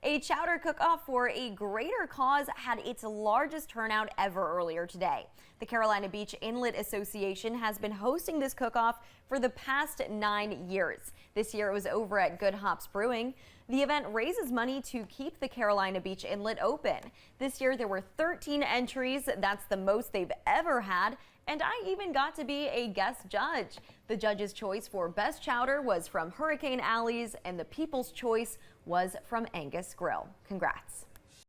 A Chowder Cook Off for a greater cause had its largest turnout ever earlier today. The Carolina Beach Inlet Association has been hosting this cook-off for the past 9 years. This year it was over at Good Hops Brewing. The event raises money to keep the Carolina Beach Inlet open. This year there were 13 entries. That's the most they've ever had. And I even got to be a guest judge. The judge's choice for Best Chowder was from Hurricane Alley's, and the People's Choice was from Angus Grill. Congrats.